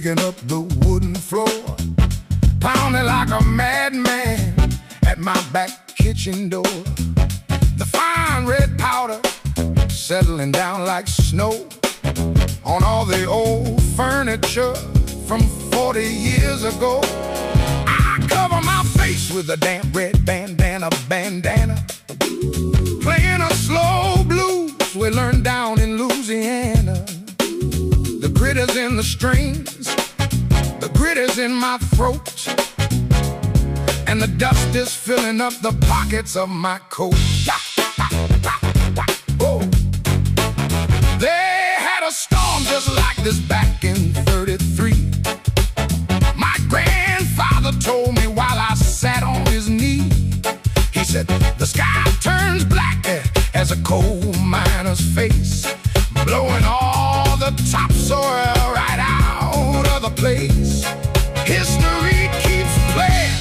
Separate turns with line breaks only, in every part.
digging up the wooden floor, pounding like a madman at my back kitchen door. The fine red powder settling down like snow on all the old furniture from 40 years ago. I cover my face with a damp red bandana, playing a slow blues we learned down in Louisiana. The gritter's in the strings, the gritter's in my throat, and the dust is filling up the pockets of my coat. Oh. They had a storm just like this back in '33. My grandfather told me while I sat on his knee. He said, the sky turns black as a coal miner's face, blowing all the topsoil right out of the place. History keeps playing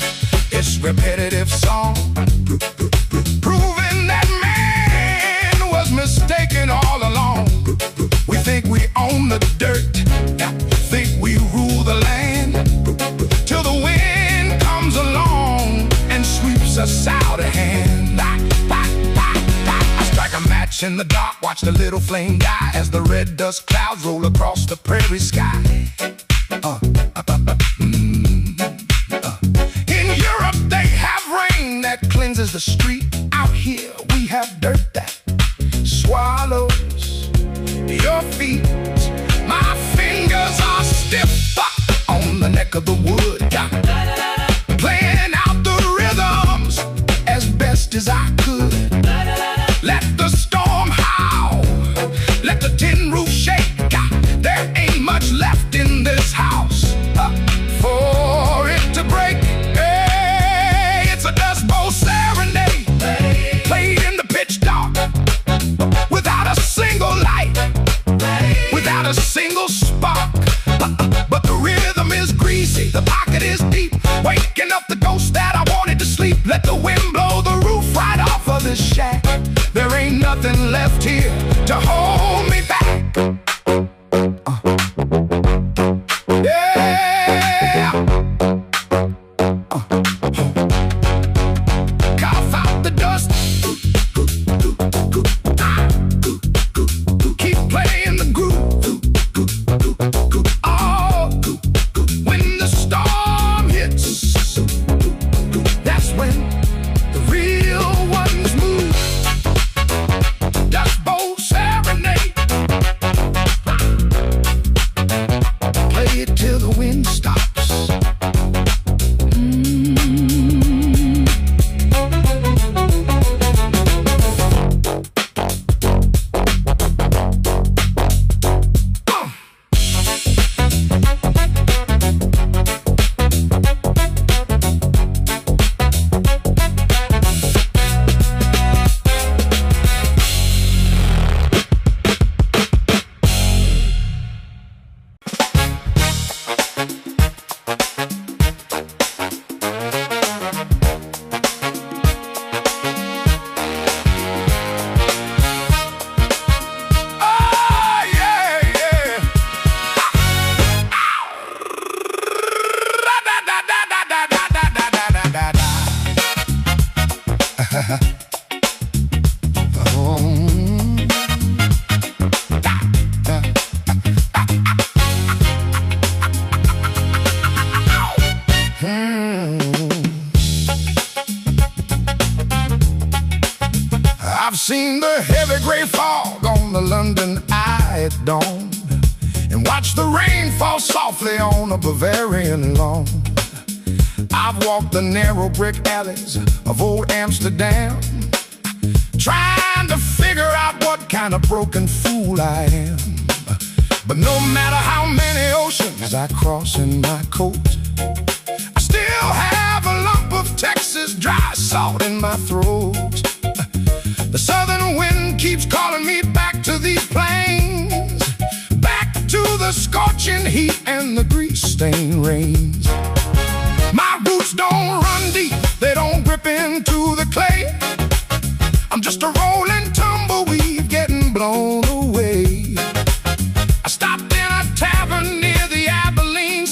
its repetitive song, proving that man was mistaken all along. We think we own the dirt, think we rule the land, till the wind comes along and sweeps us out of hand. I strike a match in the dark, watch the little flame die as the red dust clouds roll across the prairie sky. In Europe they have rain that cleanses the street. Out here we have dirt that swallows your feet. My fingers are stiff on the neck of the wood, playing out the rhythms as best as I could. Let the storm howl, let the tin roof shake. There ain't much left in this house for it to break. Hey, it's a Dust Bowl serenade, played in the pitch dark, without a single light, without a single spark. But the rhythm is greasy, the pocket is deep, waking up the ghost that I wanted to sleep. Let the wind blow the roof right off of this shack. There ain't nothing left here to hold me back. Yeah. Cough out the dust, keep playing the groove. Oh, when the storm hits, that's when the real ones move. Dust Bowl serenade, play it till the wind stops. I've seen the heavy gray fog on the London Eye at dawn, and watched the rain fall softly on a Bavarian lawn. I've walked the narrow brick alleys of old Amsterdam, trying to figure out what kind of broken fool I am. But no matter how many oceans I cross in my coat, I still have a lump of Texas dry salt in my throat. The southern wind keeps calling me back to these plains, back to the scorching heat and the grease-stained rains. My roots don't run deep, they don't grip into the clay. I'm just a rolling tumbleweed getting blown away. I stopped in a tavern near the Abilene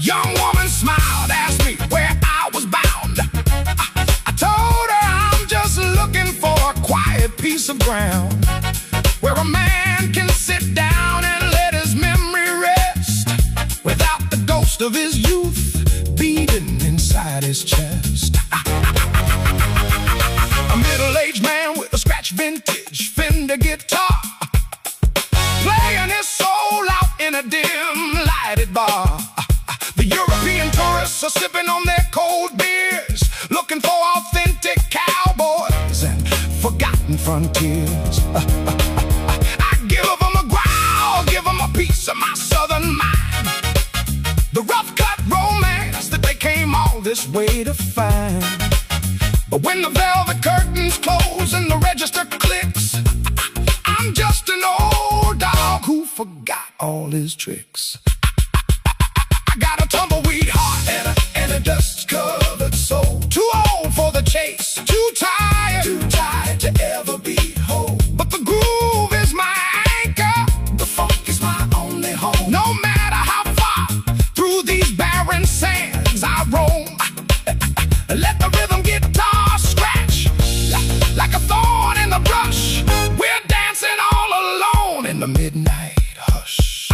young woman smiled, asked me where I was bound. I told her I'm just looking for a quiet piece of ground where a man can sit down and let his memory rest without the ghost of his youth beating inside his chest. A middle-aged man with a scratch vintage Fender guitar, playing his soul out in a dim lighted bar. The European tourists are sipping on their cold beers, looking for authentic cowboys and forgotten frontiers. I give them a growl, give them a piece of my southern mind, the rough-cut romance that they came all this way to find. But when the velvet curtains close and the register clicks, I'm just an old dog who forgot all his tricks. I got a tumbleweed heart and a dust-covered soul, too old for the chase, too tired to ever be whole. But the groove is my anchor, the funk is my only home. No matter how far through these barren sands I roam, let the rhythm guitar scratch like a thorn in the brush. We're dancing all alone in the midnight hush.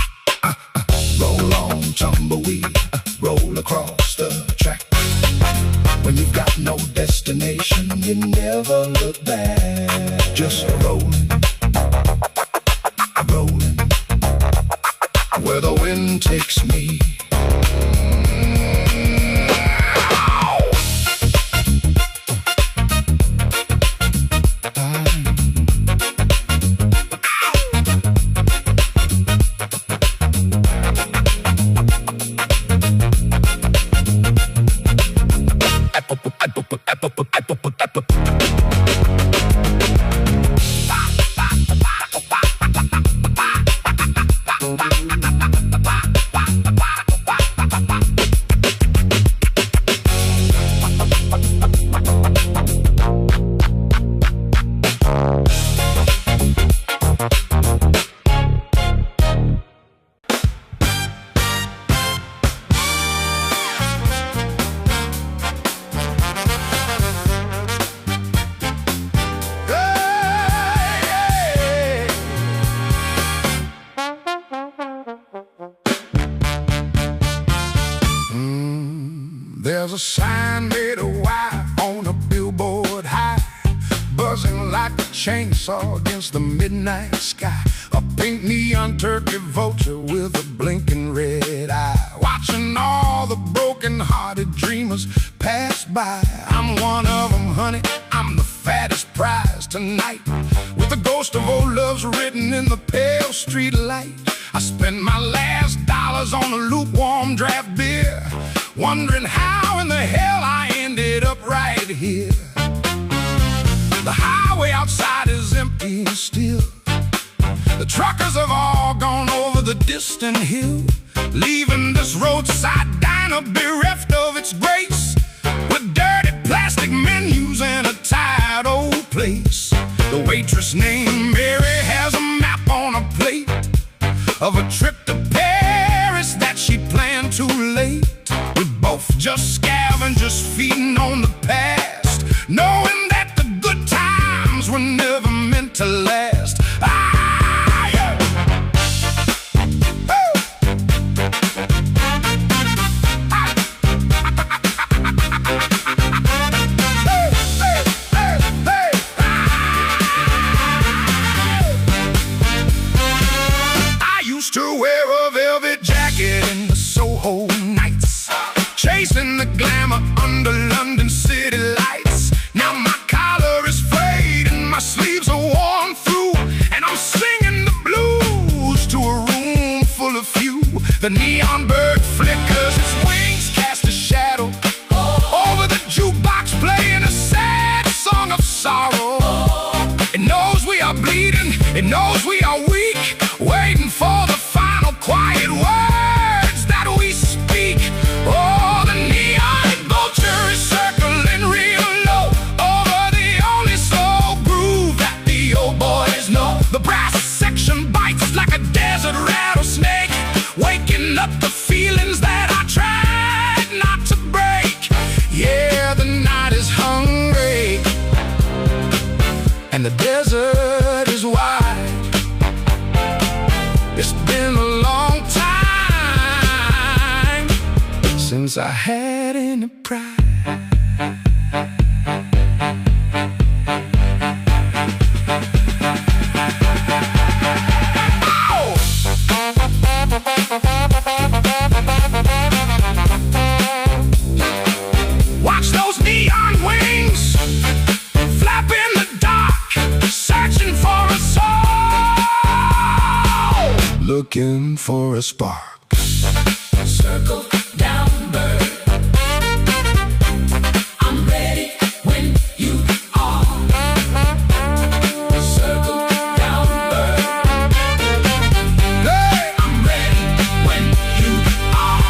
Roll on, tumbleweed, roll across the track. When you've got no destination, you never look back. Just rolling, rolling, where the wind takes me. There's a sign made of wire on a billboard high, buzzing like a chainsaw against the midnight sky. A pink neon turkey vulture with a blinking red eye, watching all the broken-hearted dreamers pass by. I'm one of them, honey, I'm the fattest prize tonight, with the ghost of old love's written in the pale street light. I spent my last dollars on a lukewarm draft beer, wondering how in the hell I ended up right here. The highway outside is empty and still. The truckers have all gone over the distant hill, leaving this roadside diner bereft of its grace, with dirty plastic menus and a tired old place. The waitress named Mary has a map on a plate of a trip to Paris that she planned too late. We're both just scavengers feeding on the past, knowing that the good times were never meant to last. Yeah. I used to wear a velvet jacket in the Soho nights, chasing the glamour under London city lights. Now my collar is frayed and my sleeves are worn through, and I'm singing the blues to a room full of few. The neon bird flickers its wings, cast a shadow over the jukebox, playing a sad song of sorrow. It knows we are bleeding, it knows we are weak, waiting for the final quiet words that we speak. Oh, the neon vulture is circling real low over the only soul groove that the old boys know. The brass section bites like a desert rattlesnake, waking up the feelings that I tried since I had any pride. Watch those neon wings flap in the dark, searching for a soul, looking for a spark.
Circle down, bird. I'm ready when you are. Circle down, bird.
Hey!
I'm ready when you are.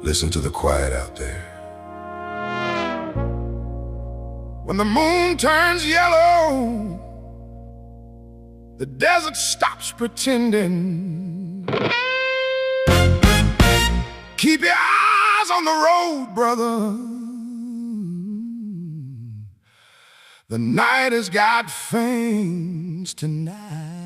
Listen to the quiet out there. When the moon turns yellow, the desert stops pretending. Keep your eyes on the road, brother. The night has got things tonight.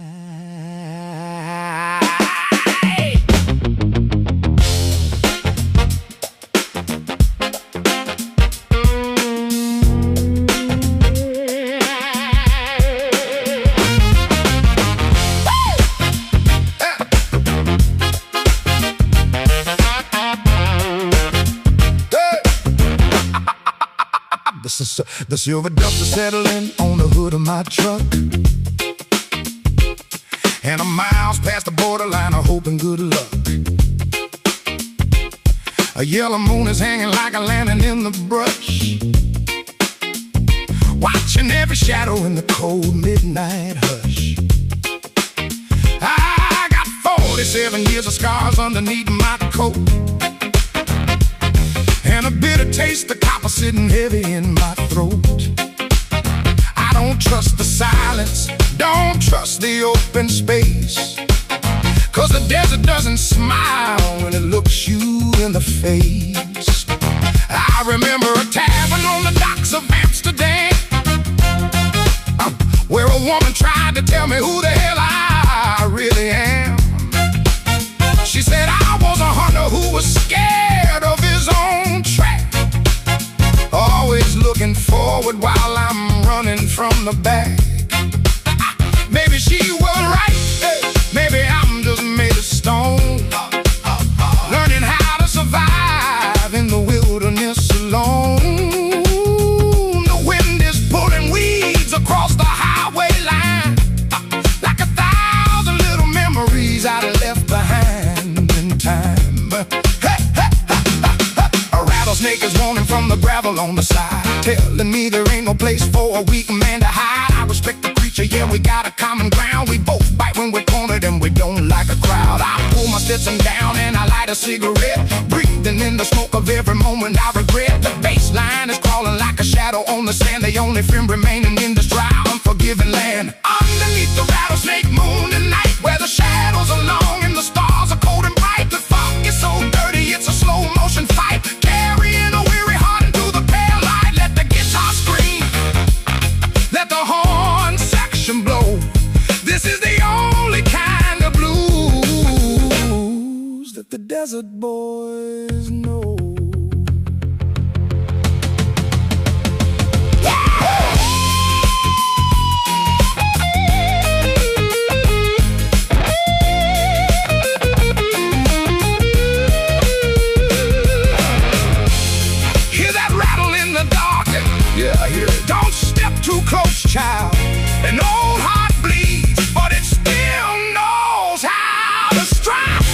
The silver dust is settling on the hood of my truck, and I'm miles past the borderline of hope and good luck. A yellow moon is hanging like a lantern in the brush, watching every shadow in the cold midnight hush. I got 47 years of scars underneath my coat, and a bitter taste of copper sitting heavy in my throat. I don't trust the silence, don't trust the open space, 'cause the desert doesn't smile when it looks you in the face. I remember a tavern on the docks of Amsterdam, where a woman tried to tell me who the hell I really am. She said I was a hunter who was scared of his own track, always looking forward while I'm running from the back. Maybe she was right, maybe I'm just made of stone, learning how to survive in the wilderness alone. The wind is pulling weeds across the highway line, like 1,000 little memories I left behind in time. A rattlesnake is roaming from the gravel on the side, telling me there ain't no place for a weak man to hide. I respect the creature, yeah, we got a common ground. We both bite when we're cornered and we don't like a crowd. I pull my Stetson down and I light a cigarette, breathing in the smoke of every moment I regret. The baseline is crawling like a shadow on the sand, the only friend remaining in this dry, unforgiving land. Underneath the rattlesnake moon tonight, where the shadows are long and the stars are cold and bright, the fog is so dirty it's a slow motion fight, carrying a weary heart into the pale light. Let the guitar scream, let the horn section blow. This is the only kind of blues that the desert boys know. Yeah, I hear it. Don't step too close, child. An old heart bleeds, but it still knows how to strike.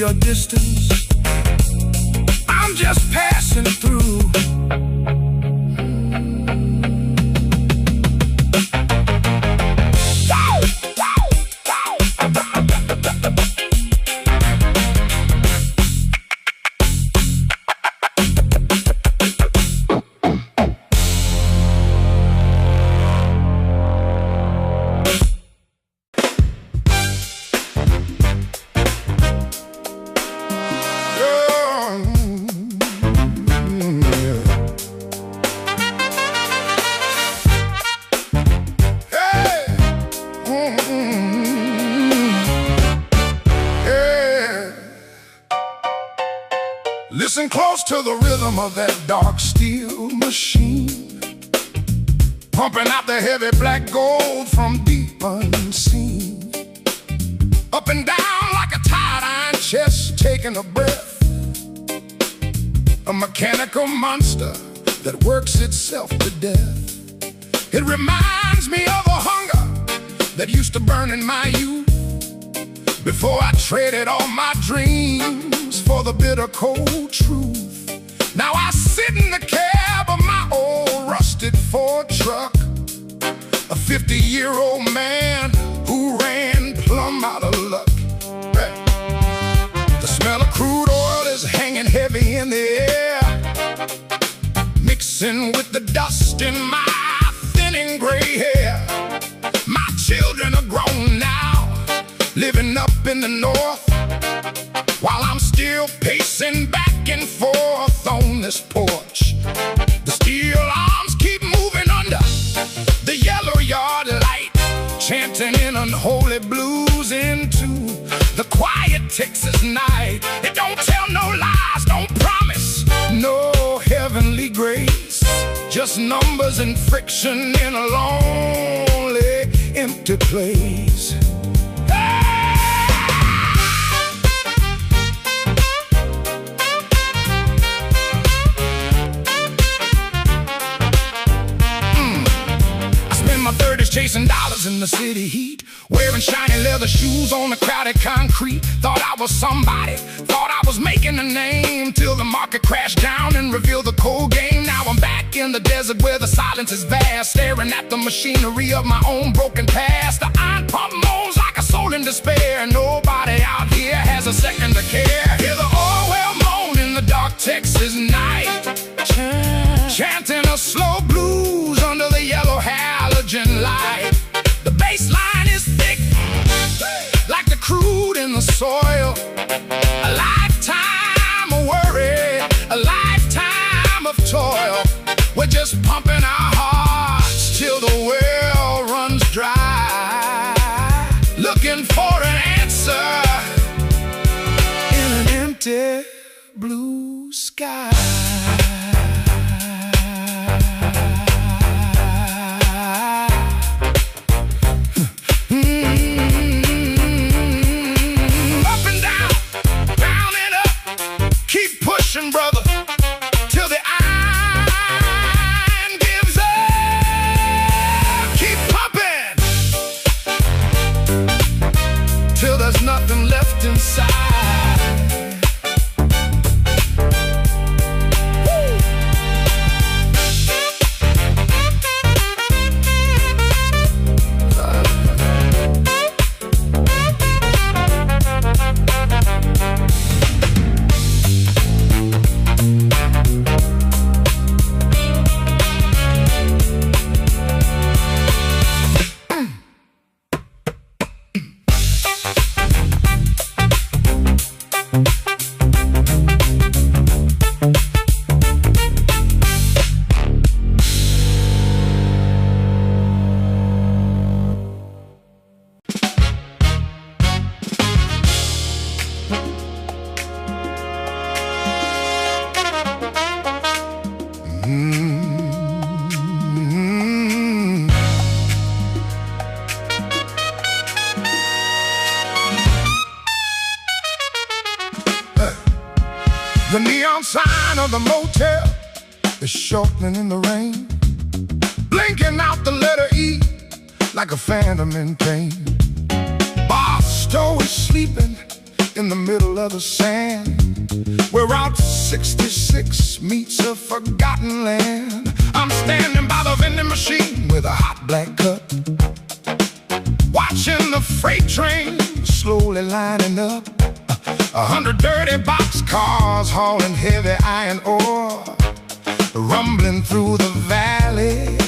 your distance. I'm just passing through. Listen close to the rhythm of that dark steel machine, pumping out the heavy black gold from deep unseen. Up and down like a tired iron chest taking a breath, a mechanical monster that works itself to death. It reminds me of a hunger that used to burn in my youth, before I traded all my dreams for the bitter cold truth. Now I sit in the cab of my old rusted Ford truck, a 50-year-old man who ran plumb out of luck. The smell of crude oil is hanging heavy in the air, mixing with the dust in my thinning gray hair. My children are grown now, living up in the north, while I'm still pacing back and forth on this porch. The steel arms keep moving under the yellow yard light, chanting in unholy blues into the quiet Texas night. It don't tell no lies, don't promise no heavenly grace, just numbers and friction in a lonely, empty place. My 30s chasing dollars in the city heat, wearing shiny leather shoes on the crowded concrete. Thought I was somebody, thought I was making a name, till the market crashed down and revealed the cold game. Now I'm back in the desert where the silence is vast, staring at the machinery of my own broken past. The iron pump moans like a soul in despair. Nobody out here has a second to care. Hear the oil well moan in the dark Texas night, chanting a slow blues under the yellow halogen light. The bass line is thick, like the crude in the soil. A lifetime of worry, a lifetime of toil. We're just pumping our hearts till the well runs dry, looking for an answer in an empty blue sky. Brother, till the iron gives up. Keep pumping till there's nothing left inside. Woo! The neon sign of the motel is shortening in the rain, blinking out the letter E like a phantom in pain. Barstow is sleeping in the middle of the sand, where Route 66 meets a forgotten land. I'm standing by the vending machine with a hot black cup, watching the freight train slowly lining up. 100 dirty boxcars hauling heavy iron ore, rumbling through the valley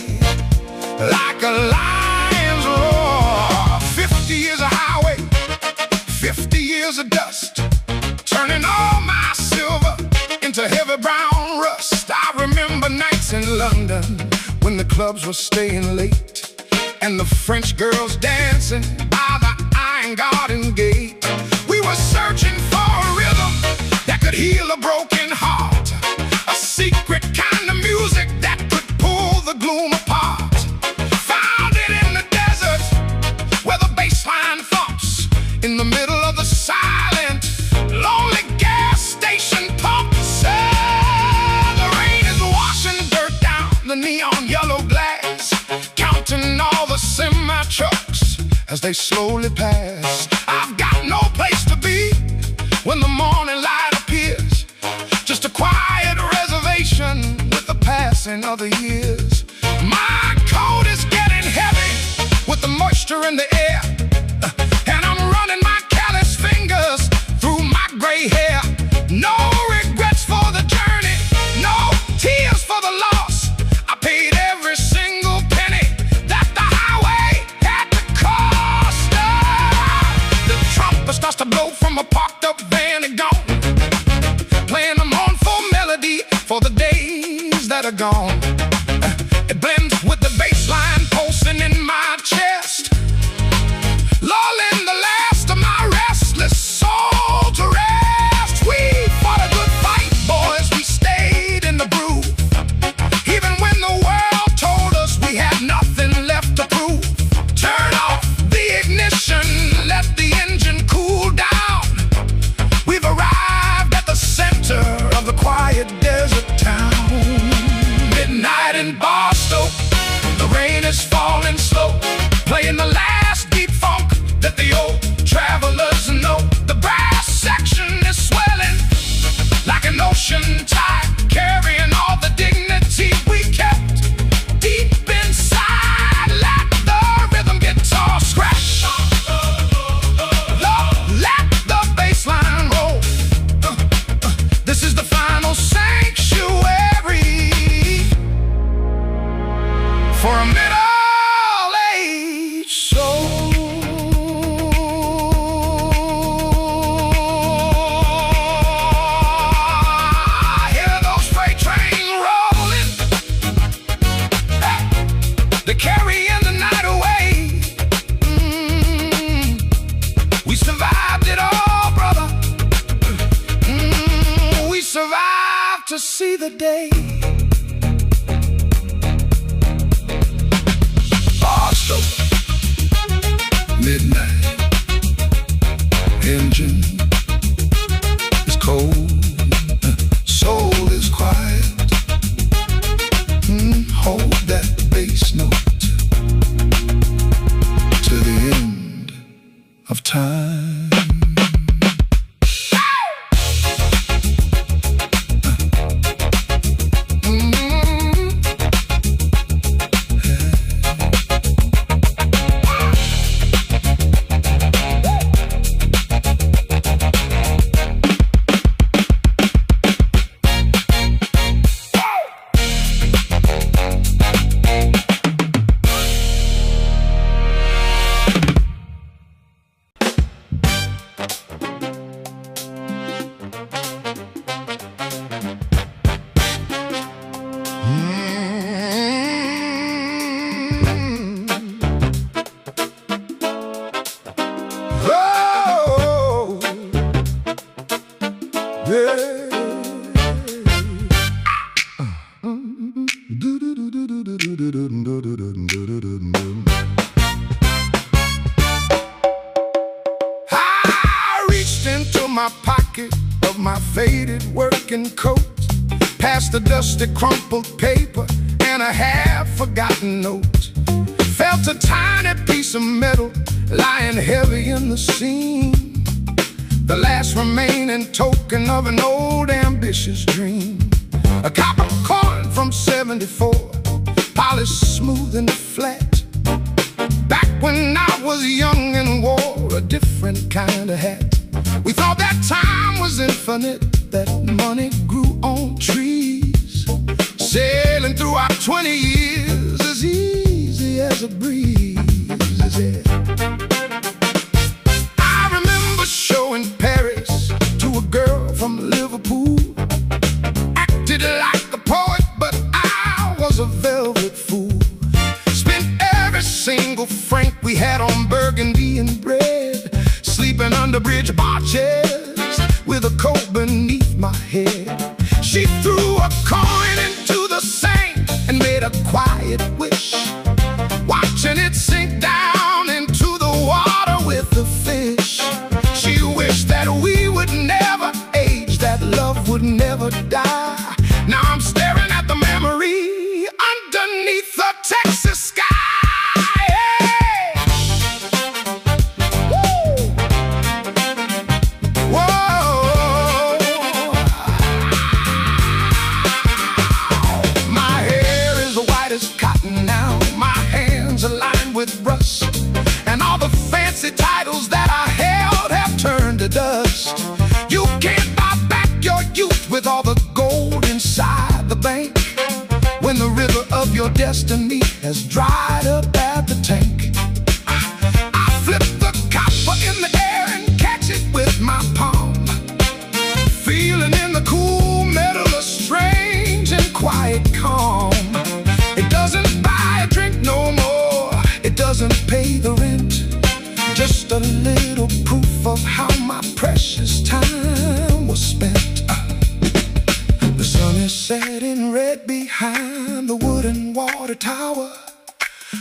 like a lion's roar. 50 years of highway, 50 years of dust, turning all my silver into heavy brown rust. I remember nights in London when the clubs were staying late, and the French girls dancing by the Iron Garden gate. We were searching for a rhythm that could heal a broken heart, a secret kind of music that could pull the gloom apart. Found it in the desert where the bass line thumps, in the middle of the silent, lonely gas station pumps. The rain is washing dirt down the neon yellow glass, counting all the semi-trucks as they slowly pass. I've got no place to be when the morning light appears, just a quiet reservation with the passing of the years. My coat is getting heavy with the moisture in the air, and I'm running my callous fingers through my gray hair. No regrets for the journey, no tears for the loss. I paid every single penny that the highway had to cost. The trumpet starts to blow from a parked up van and gone, playing a mournful melody for the days that are gone. It blends with the bass line pulsing in my chest, lulling the last of my restless soul to rest. We fought a good fight, boys, we stayed in the groove, even when the world told us we had nothing left to prove. Turn off the ignition, let the engine cool down. We've arrived at the center of the quiet desert town. Midnight in Barstow, the rain is falling slow, playing the last deep funk that the old travelers know. The brass section is swelling like an ocean tide, carrying all the dignity we kept deep inside. Let the rhythm guitar scratch, let the bass line roll. This is the final sanctuary for a middle-aged soul. I hear those freight trains rolling, hey, they're carrying the night away. We survived it all, brother. We survived to see the day. Barstow, midnight, engine is cold, soul is quiet. Hold that bass note to the end of time. I reached into my pocket of my faded working coat, past the dusty crumpled paper and a half-forgotten note. Felt a tiny piece of metal lying heavy in the seam. the last remaining token of an old ambitious dream. A copper coin from '74, polished smooth and flat. Back when I was young and wore a different kind of hat. We thought that time was infinite, that money grew on trees. Sailing through our 20 years as easy as a breeze, yeah. I remember showing Paris to a girl from Liverpool. Acted like a poet, but I was a velvet fool. Spent every single franc we had on burgundy and bread, sleeping under bridge arches with a coat beneath my head. She threw a coin into the Seine and made a quiet wish, watching it sink down into the water with the fish. She wished that we would never age, that love would never die. Now I'm staring at the memory underneath the Texas sky. With rust, and all the fancy titles that I held have turned to dust. You can't buy back your youth with all the gold inside the bank, when the river of your destiny has dried up at the tank. I flip the copper in the air and catch it with my palm, feeling in the cool metal a strange and quiet calm. It doesn't buy a drink no more, it doesn't pay the rent, just a little proof of how my precious time was spent. The sun is setting red behind the wooden water tower,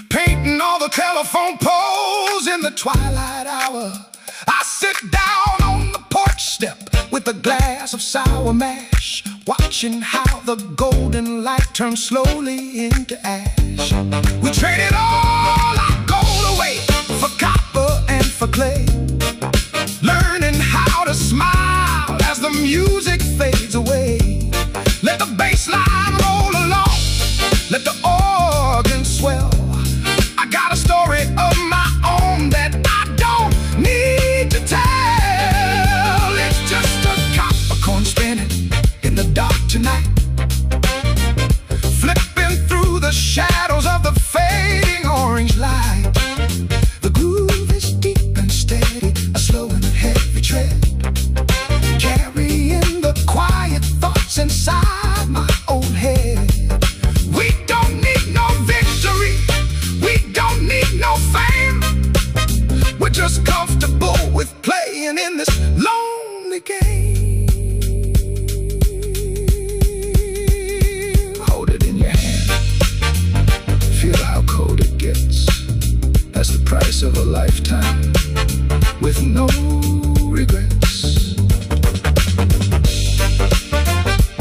painting all the telephone poles in the twilight hour. I sit down on the porch step with a glass of sour mash, watching how the golden light turns slowly into ash. We traded all our gold away for copper and for clay, learning how to smile as the music fades away. Let the bass line roll along, let the organ swell. I got a story of my own that I don't need to tell. It's just a copper coin spinning in the dark tonight, flipping through the shadows of the fading orange light. The groove is deep and steady, a slow and heavy tread, carrying the quiet thoughts inside my own head. We don't need no victory, we don't need no fame, we're just comfortable with playing in this lonely game. Hold it in your hand, feel how cold it gets. That's the price of a lifetime with no regrets.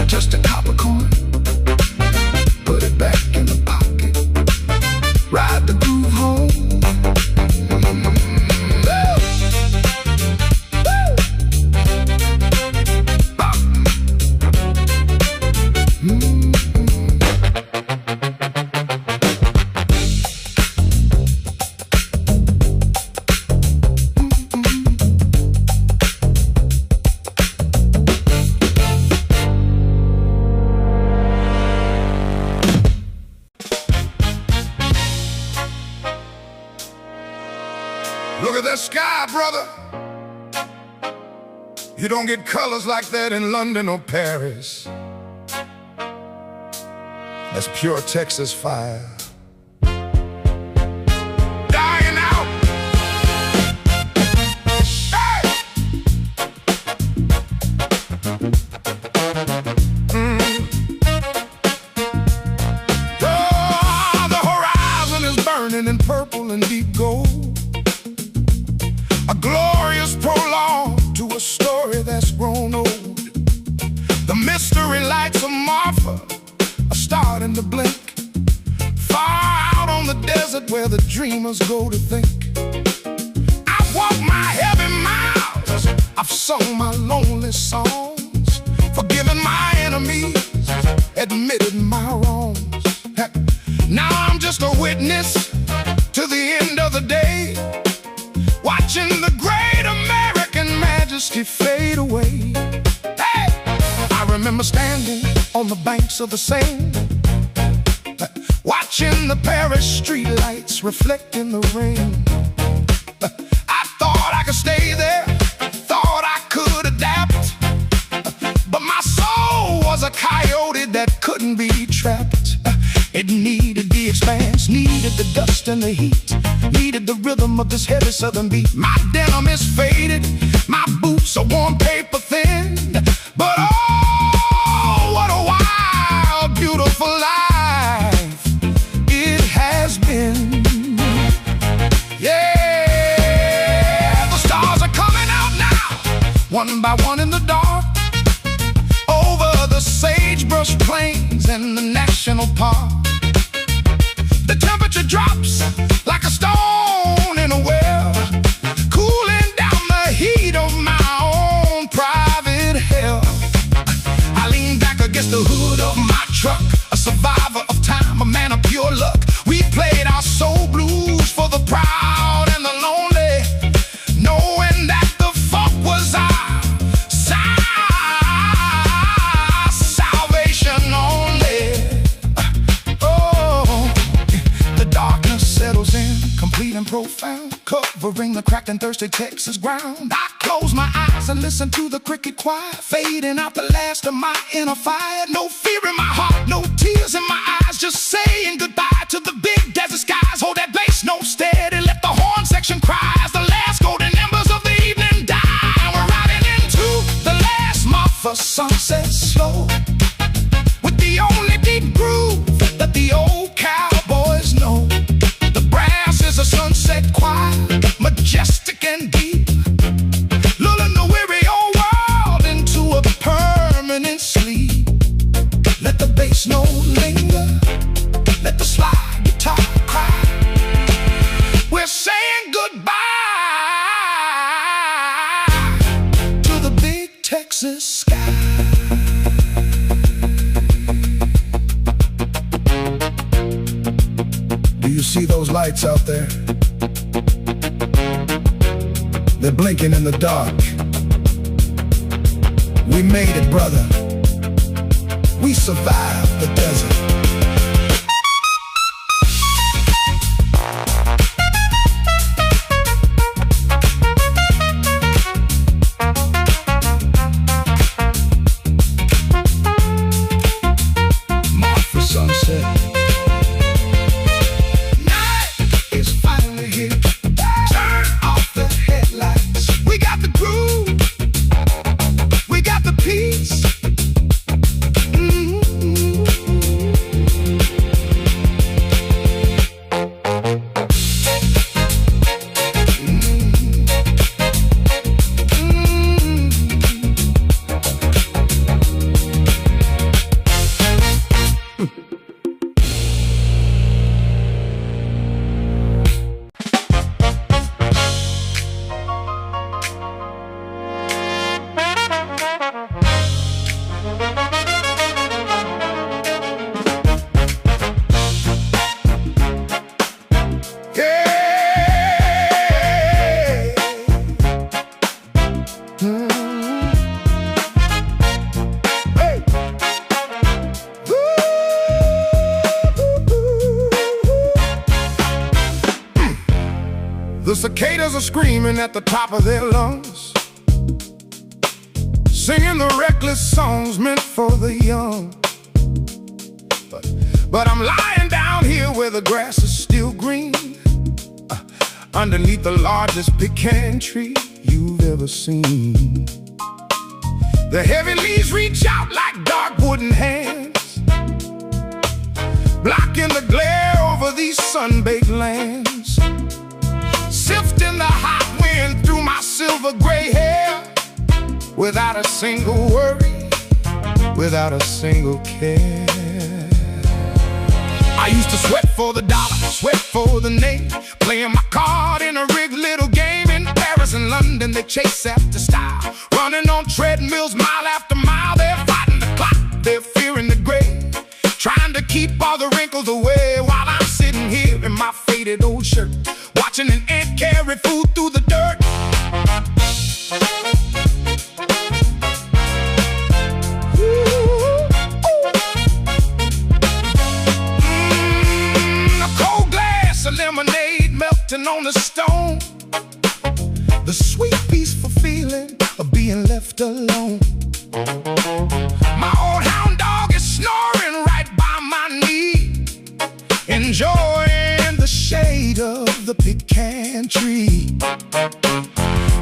Just a copper coin, put it back in the pocket, ride the groove home. Look at that sky, brother. You don't get colors like that in London or Paris. That's pure Texas fire, dying out. Hey! Oh, the horizon is burning in purple and deep gold, a glorious prologue to a story that's grown old. The mystery lights of Marfa are starting to blink, far out on the desert where the dreamers go to think. I walk my heavy miles I've sung my lonely songs, forgiven my enemies, admitted my wrongs. Heck, now I'm just a witness to the end of the day, watching the great American majesty fade away. Hey! I remember standing on the banks of the Seine, watching the Paris streetlights reflecting the rain. I thought I could stay there, thought I could adapt, but my soul was a coyote that couldn't be trapped. It needed the expanse, needed the dust and the heat, needed the rhythm of this heavy southern beat. My denim is faded, my boots are worn paper thin, but oh, what a wild, beautiful life it has been. Yeah, the stars are coming out now, one by one in the dark, over the sagebrush plains and the national park. The temperature drops like a stone in a well, cooling down the heat of my own private hell. I lean back against the hood of my truck, a survivor of time, a man of pure luck. We played our soul blues for the proud and the lonely, knowing that the funk was our salvation only. Oh, the darkness settles in, complete and profound, covering the cracked and thirsty Texas ground. I close my eyes and listen to the cricket choir, fading out the last of my inner fire. No fear in my heart, no tears in my eyes, just saying goodbye to the big desert skies. Hold that bass note steady, let the horn section cry as the last golden embers of the evening die. And we're riding into the last month of sunset slow, with the only deep groove that the old cowboys know. The brass is a sunset choir, majestic and deep, lulling the weary old world into a permanent sleep. Let the bass note linger, let the slide guitar cry. We're saying goodbye to the big Texas sky. Do you see those lights out there? They're blinking in the dark. We made it, brother. We survived the desert. Mark for sunset. Night is finally here. Turn off the headlights. We got the groove, we got the peace. The cicadas are screaming at the top of their lungs, singing the reckless songs meant for the young. But I'm lying down here where the grass is still green, underneath the largest pecan tree you've ever seen. The heavy leaves reach out like dark wooden hands, blocking the glare over these sun-baked lands, sifting the hot wind through my silver gray hair, without a single worry, without a single care. I used to sweat for the dollar, sweat for the name, playing my card in a rigged little game. In Paris and London they chase after style, faded old shirt, watching an ant carry food through the dirt. A cold glass of lemonade melting on the stone, the sweet peaceful feeling of being left alone. My old hound dog is snoring right by my knee, enjoying the shade of the pecan tree.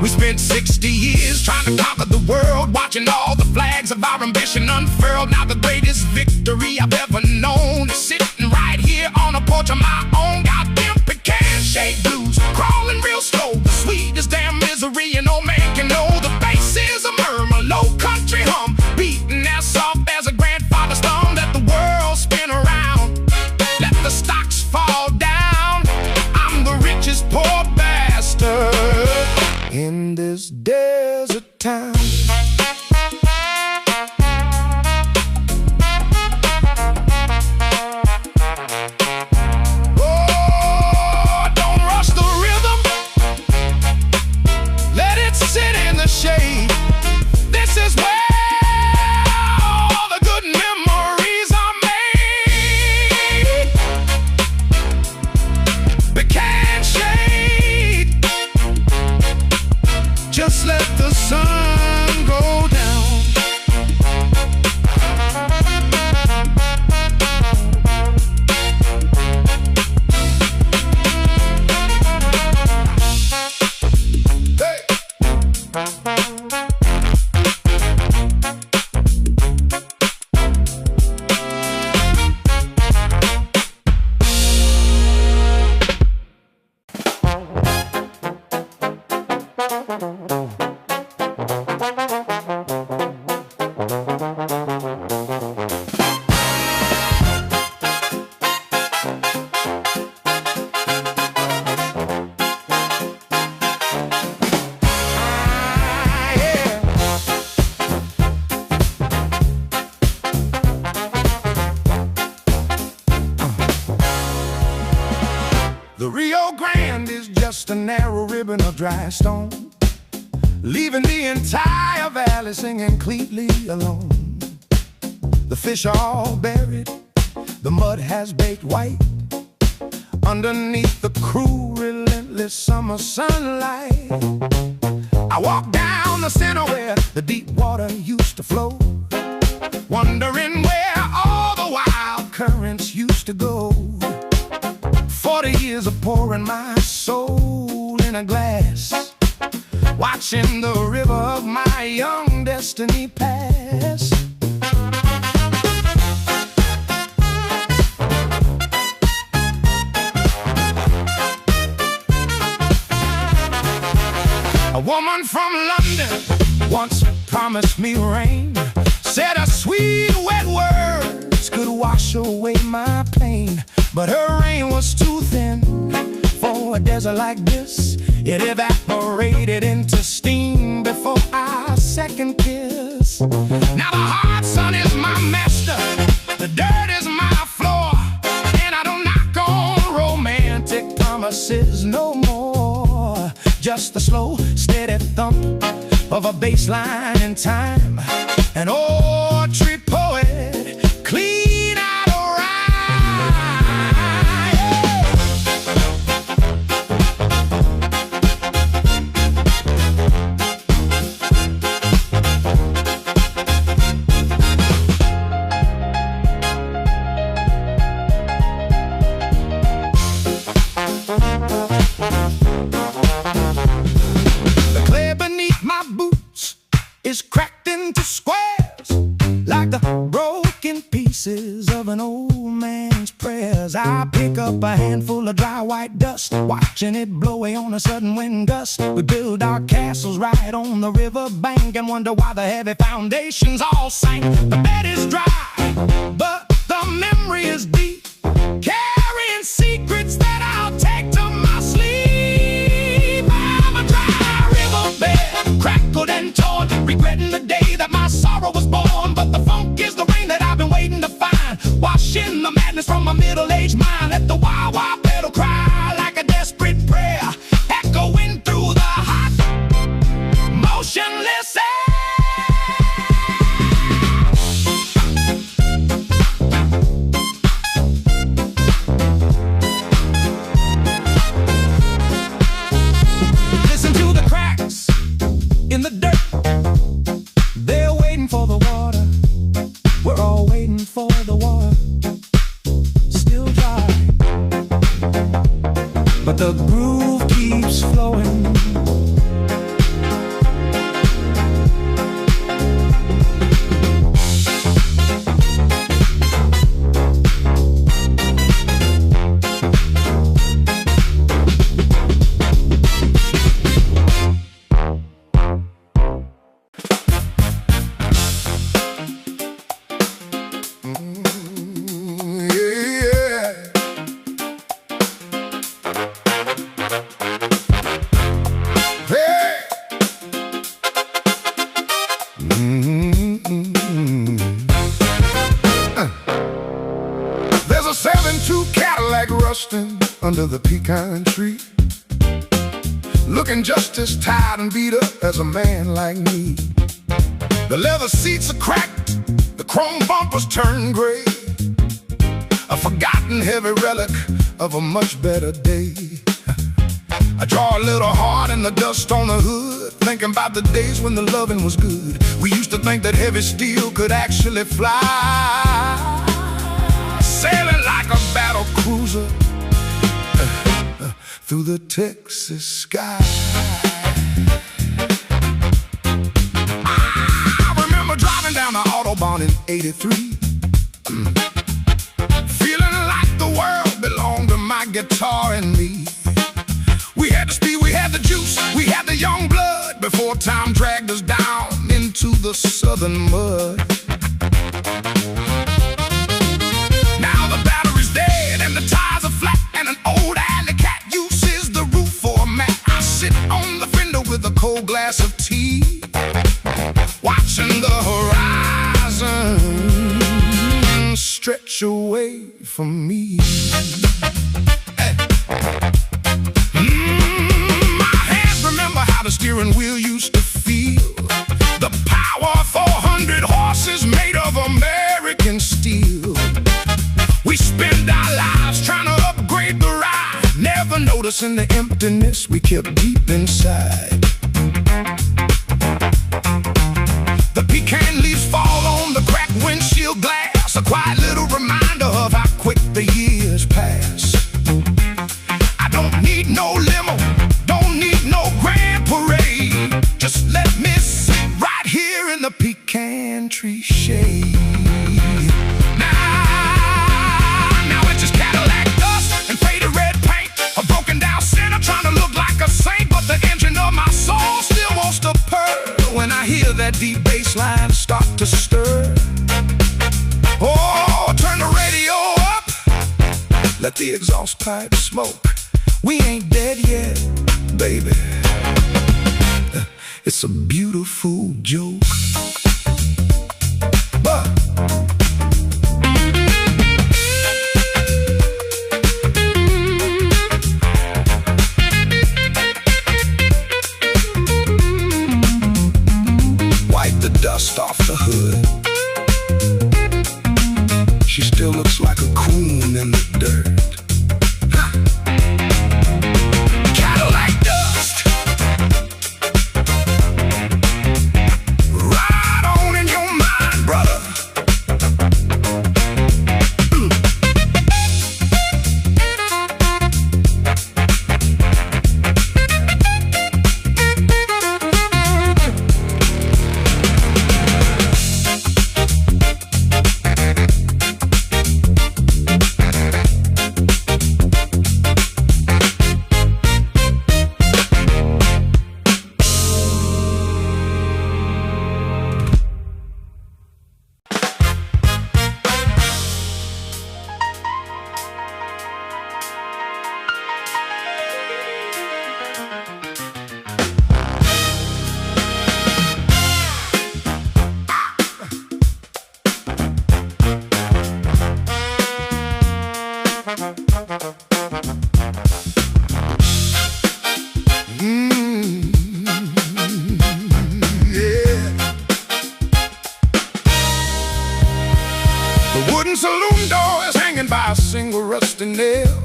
We spent 60 years trying to conquer the world, watching all the flags of our ambition unfurled. Now the greatest victory I've ever known is sitting right here on a porch of my own. Got them pecan shade blues, crawling real slow, the sweetest damn misery an old man can know. The bass is a murmur, low country hum, beating as soft as a grandfather's thumb. Let the world spin around, let the stocks fall down. I'm the richest poor bastard in this desert town. Oh, don't rush the rhythm, let it sit in the shade. This is where all the good memories are made. Pecan shade, just let the sun go down. The Rio Grande is just a narrow ribbon of dry stone, leaving the entire valley singing cleanly alone. The fish are all buried, the mud has baked white underneath the cruel, relentless summer sunlight. I walk down the center where the deep water used to flow, wondering where all the wild currents used to go. 40 years of pouring my soul in a glass, watching the river of my young destiny pass. A woman from London once promised me rain, said her sweet wet words could wash away my pain. But her rain was too thin for a desert like this. It evaporated into steam before our second kiss. Now the hot sun is my master, the dirt is my floor, and I don't knock on romantic promises no more. Just the slow, steady thump of a bass line in time, an orchard poet clean out a is cracked into squares like the broken pieces of an old man's prayers. I pick up a handful of dry white dust, watching it blow away on a sudden wind gust. We build our castles right on the river bank and wonder why the heavy foundations all sank. The bed is dry, but the memory is deep, carrying secrets that I'll take to my sleep. I'm a dry riverbed, crackled and torn, regretting the day that my sorrow was born. But the funk is the rain that I've been waiting to find, washing the madness from my middle-aged mind. Let the wah-wah pedal cry like under the pecan tree, looking just as tired and beat up as a man like me. The leather seats are cracked, the chrome bumpers turn gray, a forgotten heavy relic of a much better day. I draw a little heart in the dust on the hood, thinking about the days when the loving was good. We used to think that heavy steel could actually fly, sailing like a battle cruiser through the Texas sky. I remember driving down the Autobahn in '83, feeling like the world belonged to my guitar and me. We had the speed, we had the juice, we had the young blood, before time dragged us down into the southern mud. Now the battery's dead and the tires are flat, and an old alley cat uses the roof for a mat. I sit on the fender with a cold glass of tea, watching the horizon stretch away from me. The steering wheel used to feel the power of 400 horses made of American steel. We spend our lives trying to upgrade the ride, never noticing the emptiness we kept deep inside. The pecan leaves fall on the cracked windshield glass, a quiet little reminder of how quick the years pass. I don't need no limo, don't need no grand parade, just let me sit right here in the pecan tree shade. Now it's just Cadillac dust and faded red paint, a broken down sinner trying to look like a saint, but the engine of my soul still wants to purr when I hear that deep bass line start to stir. Oh, turn the radio up, let the exhaust pipe smoke. We ain't dead yet, baby. It's a beautiful joke. But wipe the dust off the hood. She still looks like a queen in the dirt. The wooden saloon door is hanging by a single rusty nail,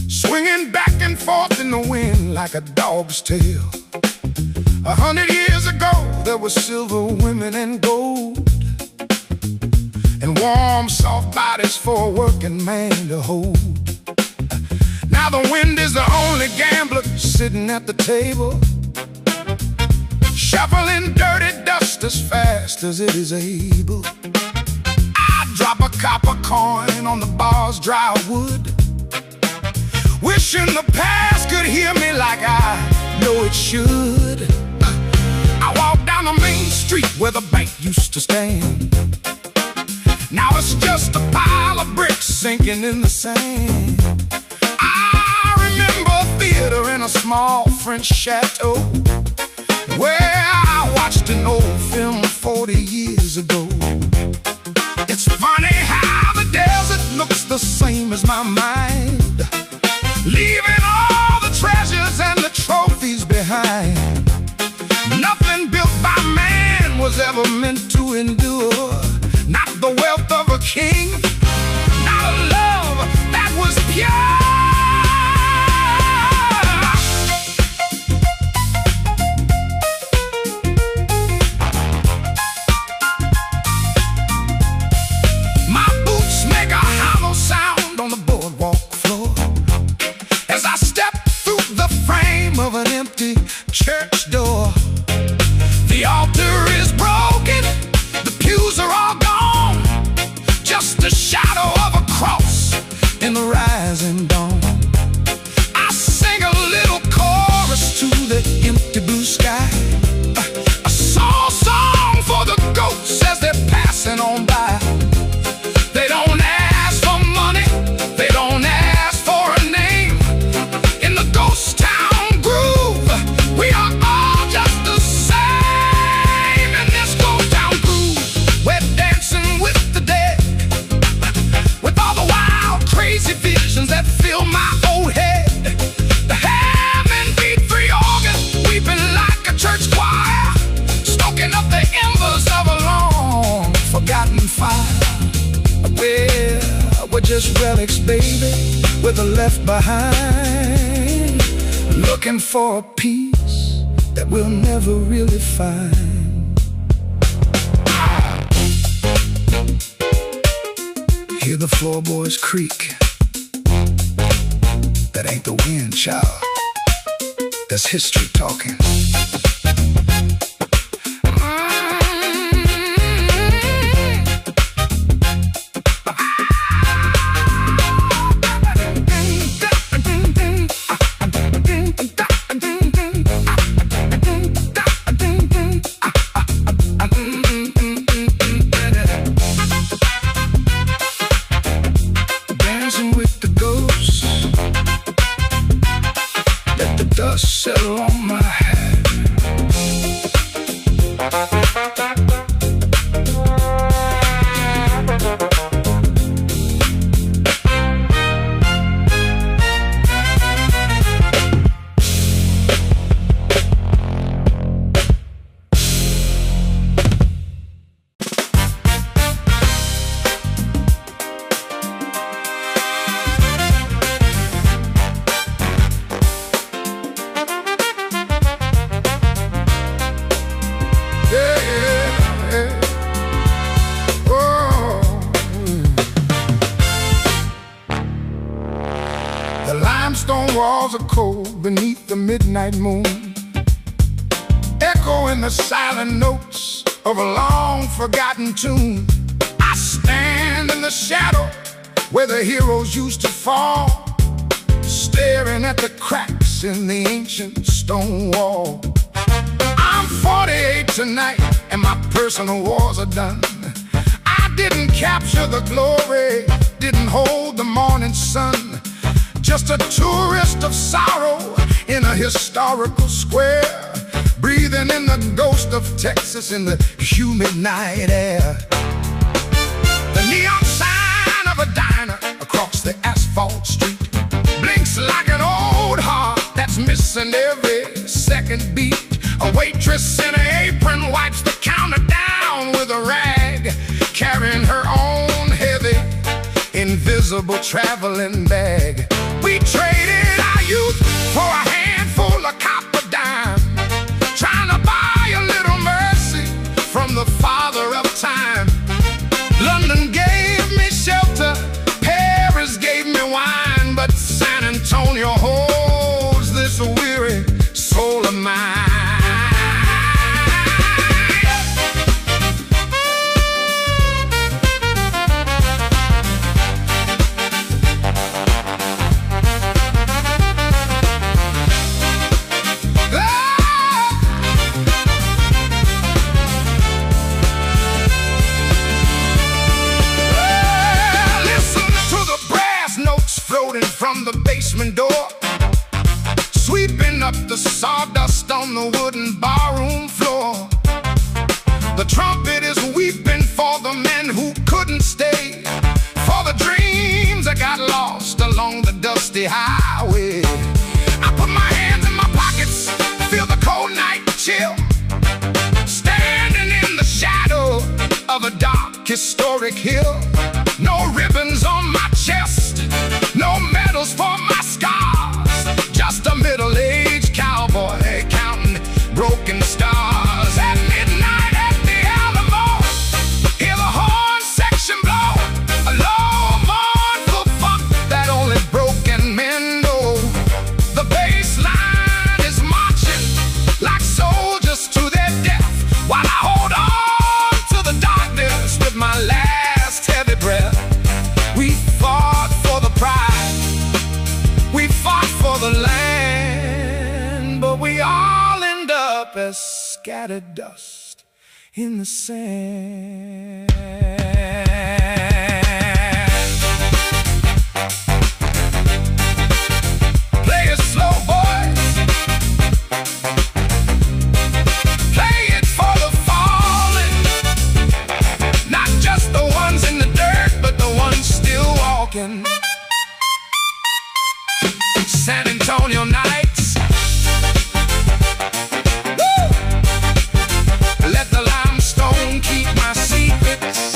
swinging back and forth in the wind like a dog's tail. 100 years ago, there were silver women and gold, and warm, soft bodies for a working man to hold. Now the wind is the only gambler sitting at the table, shuffling dirty dust as fast as it is able. I drop a copper coin on the bar's dry wood, wishing the past could hear me like I know it should. I walk down the main street where the bank used to stand. Now it's just a pile of bricks sinking in the sand. I remember a theater in a small French chateau, where I watched an old film 40 years ago. It's funny how the desert looks the same as my mind. frame of an empty church door. The altar is broken, the pews are all gone, just a shadow of a cross in the rising dawn. I sing a little chorus to the empty blue sky, a soul song for the ghosts as they're passing on by. They don't ask for money, they don't ask for a name. In the ghost town groove, we are all just the same. In this ghost town groove, we're dancing with the dead, with all the wild, crazy visions that fill my old head. The ham-and-beat three organ weeping like a church choir, stoking up the embers of a long forgotten fire. Well, we're just relics, baby, with a left behind, looking for a peace that we'll never really find. Hear the floorboards creak. That ain't the wind, child. That's history talking. Dust settle on my head. The limestone walls are cold beneath the midnight moon, echoing the silent notes of a long forgotten tune. I stand in the shadow where the heroes used to fall, staring at the cracks in the ancient stone wall. I'm 48 tonight and my personal wars are done. I didn't capture the glory, didn't hold the morning sun, just a tourist of sorrow in a historical square, breathing in the ghost of Texas in the humid night air. The neon sign of a diner across the asphalt street blinks like an old heart that's missing every second beat. A waitress in an apron wipes the counter down with a rag, carrying her own heavy, invisible traveling bag. We traded our youth for a handful of copper dime, trying to buy a little mercy from the Father of Time. London gave me shelter, Paris gave me wine, but San Antonio holds this weary soul of mine. From the basement door, sweeping up the sawdust on the wooden barroom floor. The trumpet is weeping for the men who couldn't stay, for the dreams that got lost along the dusty highway. I put my hands in my pockets, feel the cold night chill, standing in the shadow of a dark historic hill. No ribbons on my chest, no medals for my scars, just a middle-aged cowboy counting broken stars. At midnight at the Alamo, hear the horn section blow, a low mournful funk that only broken men know. The bass line but we all end up as scattered dust in the sand. Play it slow, boys. Play it for the fallen. Not just the ones in the dirt, but the ones still walking. San Antonio nights. Woo! Let the limestone keep my secrets.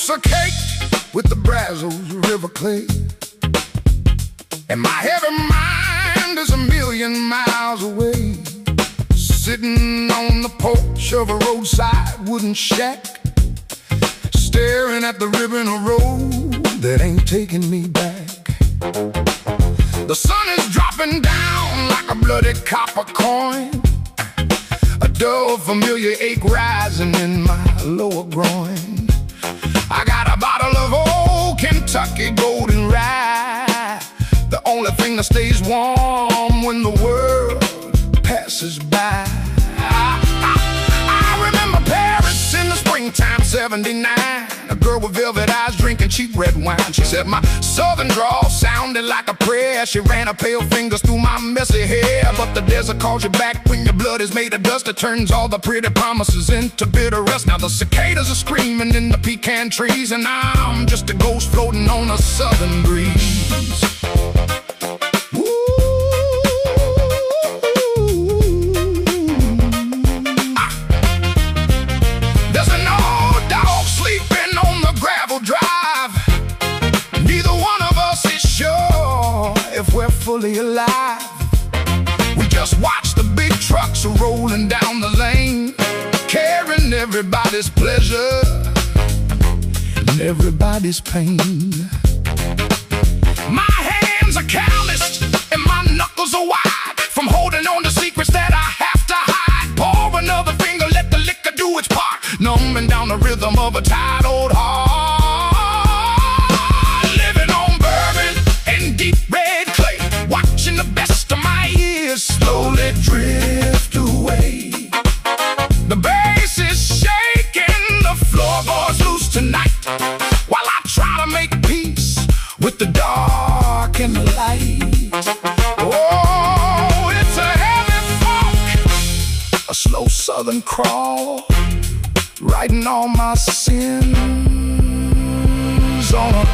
Are caked with the Brazos river clay, and my heavy mind is 1,000,000 miles away, sitting on the porch of a roadside wooden shack, staring at the ribbon of road that ain't taking me back. The sun is dropping down like a bloody copper coin, a dull familiar ache rising in my lower groin. I got a bottle of old Kentucky golden rye, the only thing that stays warm when the world passes by. I remember Paris in the springtime, 79. A girl with velvet eyes drinking cheap red wine. She said my southern drawl sounded like a prayer. She ran her pale fingers through my messy hair. But the desert calls you back when your blood is made of dust. It turns all the pretty promises into bitter rust. Now the cicadas are screaming in the pecan trees, and I'm just a ghost floating on a southern breeze. There's an old dog sleeping on the gravel drive. Neither one of us is sure if we're fully alive. We just watch the big trucks rolling down the lane, carrying everybody's pleasure and everybody's pain. My hands are calloused and my knuckles are wide from holding on to secrets that I have to hide. Pour another finger, let the liquor do its part, numbing down the rhythm of a tired old heart. Living on bourbon and deep red clay, watching the best of my years slowly drift away. The bass is shaking, the floorboards loose tonight, while I try to make peace with the dark and the light. Oh, it's a heavy funk, a slow southern crawl, writing all my sins on a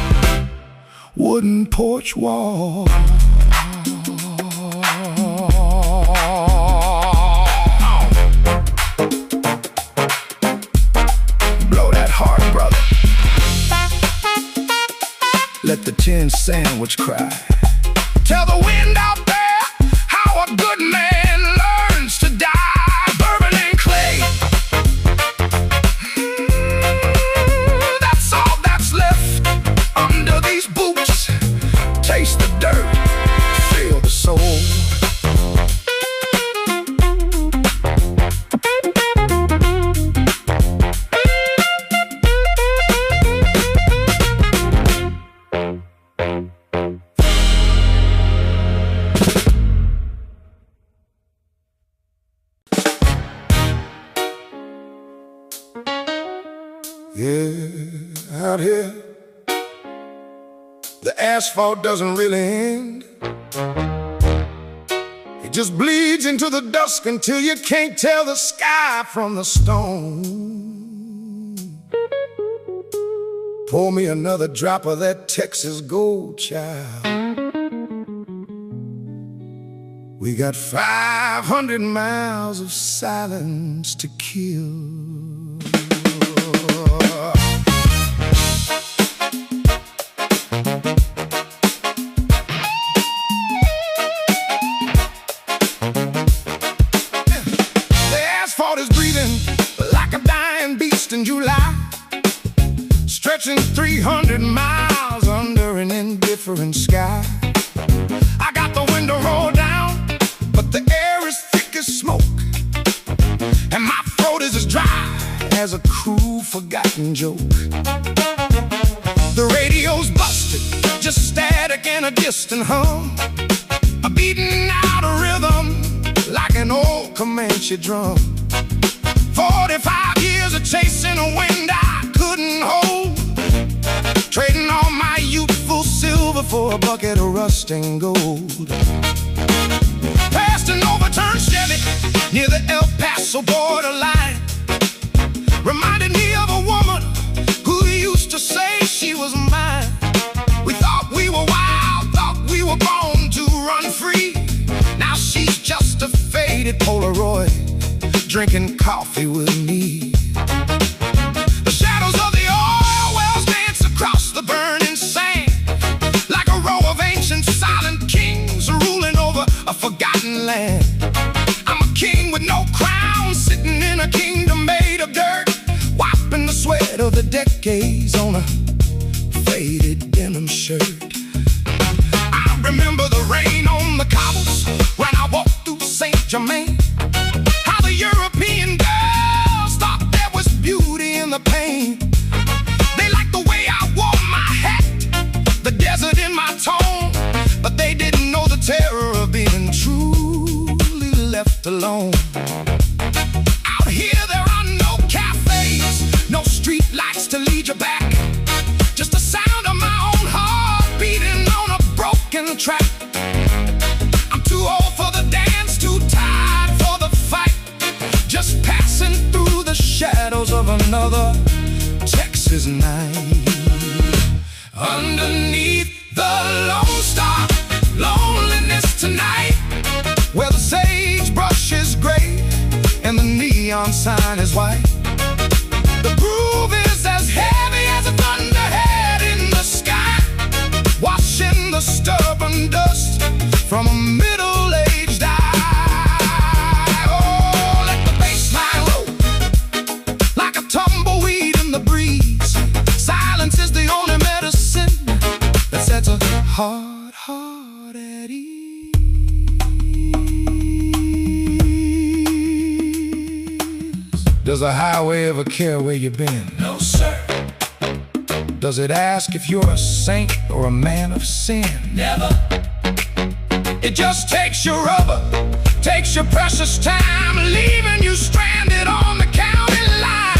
wooden porch wall. Blow that heart, brother. Let the tin sandwich cry. Tell the wind out there how a good man learns to die. Bourbon and clay, that's all that's left under these boots. Taste the dirt, feel the soul. Yeah, out here, the asphalt doesn't really end. It just bleeds into the dusk until you can't tell the sky from the stone. Pour me another drop of that Texas gold, child. We got 500 miles of silence to kill. The asphalt is breathing like a dying beast in July, stretching 300 miles under an indifferent sky. I got the window rolled down, but the air is thick as smoke, and my throat is as dry as a cruel, forgotten joke. The radio's busted, just static and a distant hum, a beating out a rhythm like an old Comanche drum. 45 years of chasing a wind I couldn't hold, trading all my youthful silver for a bucket of rusting gold. Past an overturned Chevy near the El Paso borderline reminded me of a woman who used to say she was mine. We thought we were wild, thought we were born to run free. Now she's just a faded Polaroid, drinking coffee with me. The shadows of the oil wells dance across the burning sand, like a row of ancient silent kings ruling over a forgotten land. I'm a king with no crown, sitting in a kingdom made of dirt, wiping the sweat of the decades on a faded denim shirt. I remember the rain on the cobbles when I walked through Saint Germain, how the European girls thought there was beauty in the pain. They liked the way I wore my hat, the desert in my tone, but they didn't know the terror of being truly left alone. Out here there are no cafes, no street lights to lead you back, just the sound of my own heart beating on a broken track. I'm too old for the dance, too tired for the fight, just passing through the shadows of another Texas night. Underneath the Lone Star, loneliness tonight, where the sagebrush is gray and the neon sign is white. The groove is as heavy as a thunderhead in the sky, washing the stubborn dust from a middle-aged eye. Oh, let the bass line roll like a tumbleweed in the breeze. Silence is the only medicine that sets a heart at ease. Does a highway ever care where you've been?
No, sir.
Does it ask if you're a saint or a man of sin?
Never.
It just takes your rubber, takes your precious time, leaving you stranded on the county line.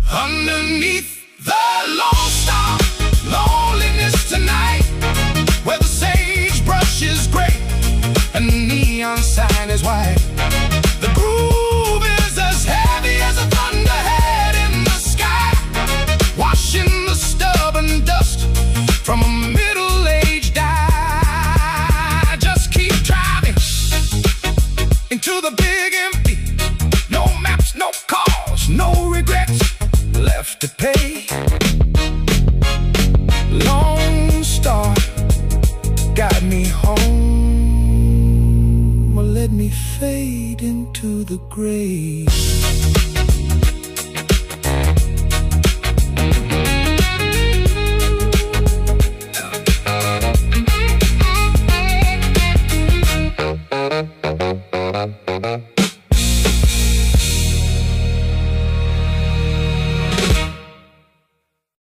Underneath the Lone Star, loneliness tonight, where the sagebrush is gray and the neon sign is white. The groove is as heavy as a thunderhead in the sky, washing the stubborn dust from a middle-aged eye. Just keep driving into the big empty, no maps, no cars, no regrets left to pay. Lone Star, guide me home, or let me fade into the grave.